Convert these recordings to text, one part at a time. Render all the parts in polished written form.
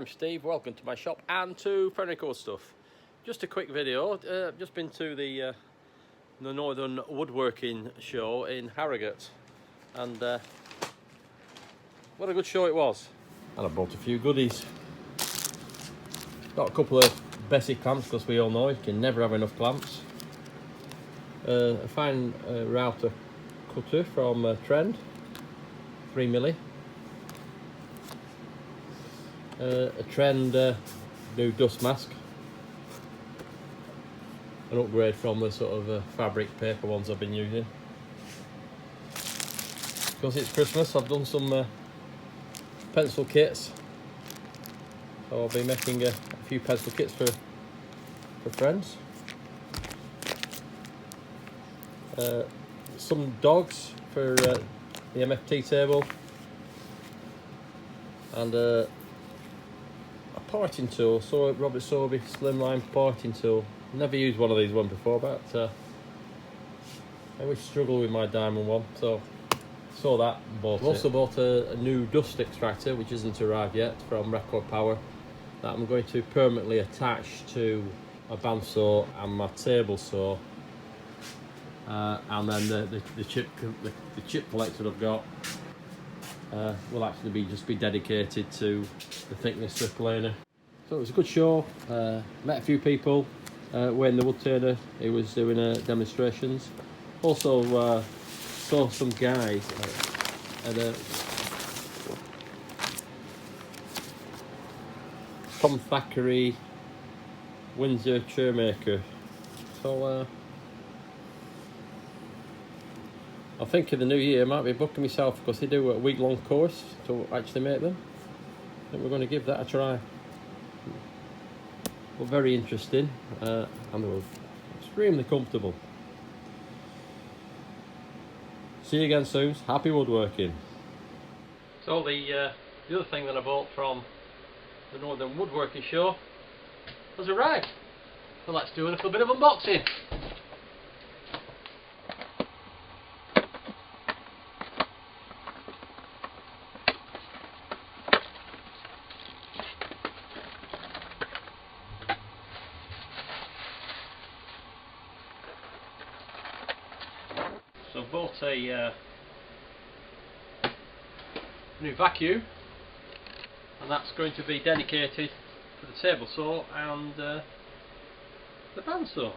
Steve, welcome to my shop and to Furniture Stuff. Just a quick video, just been to the Northern Woodworking Show in Harrogate, and what a good show it was. And I bought a few goodies. Got a couple of basic clamps because we all know you can never have enough clamps. A fine router cutter from Trend, 3mm. A Trend new dust mask, an upgrade from the sort of fabric paper ones I've been using. Because it's Christmas, I've done some pencil kits, so I'll be making a few pencil kits for friends. Some dogs for the MFT table, and a parting tool, so Robert Sorby slimline parting tool. Never used one of these one before, but I always struggle with my diamond one, so saw that and bought it. I've also bought a new dust extractor, which isn't arrived yet, from Record Power, that I'm going to permanently attach to my bandsaw and my table saw, and then the chip collector I've got will actually just be dedicated to the thickness of planer. So it was a good show. Met a few people. Wayne the woodturner, he was doing demonstrations. Also saw some guys at a Tom Thackeray Windsor Chair maker. So I think in the new year I might be booking myself, because they do a week-long course to actually make them. I think we're going to give that a try. Well, very interesting, and they were extremely comfortable. See you again soon. Happy woodworking. So the other thing that I bought from the Northern Woodworking Show has arrived. So let's do a little bit of unboxing. So I bought a new vacuum, and that's going to be dedicated to the table saw and the bandsaw.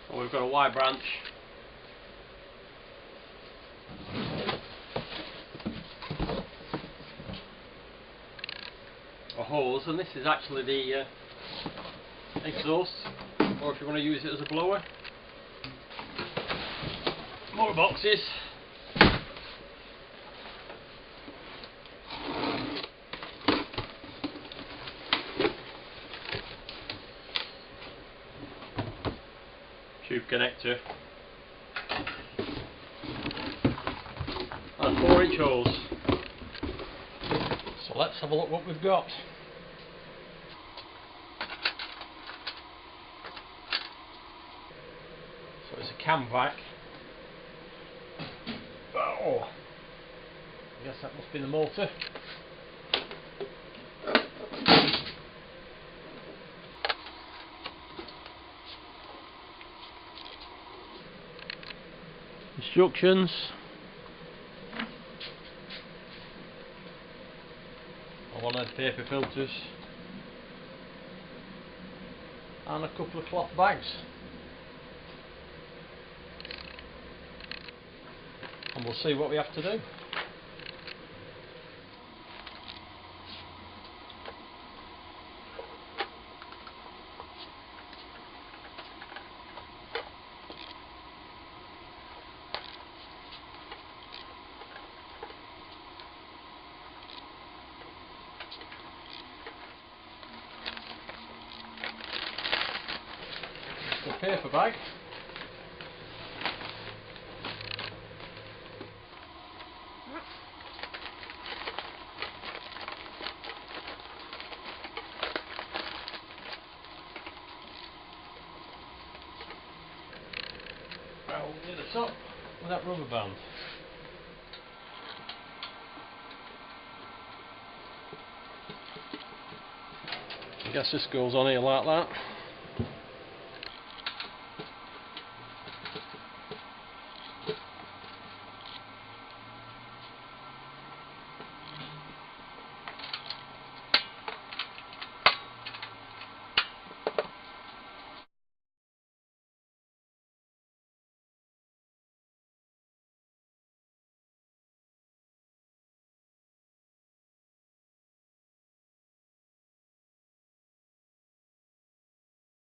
So we've got a Y branch, a hose, and this is actually the exhaust, or if you want to use it as a blower. More boxes. Tube connector. And a 4-inch hose. So let's have a look what we've got. So it's a CamVac. Oh, I guess that must be the motor. Instructions. One of the paper filters. And a couple of cloth bags. And we'll see what we have to do. The paper bag. Near the top with that rubber band. I guess this goes on here like that.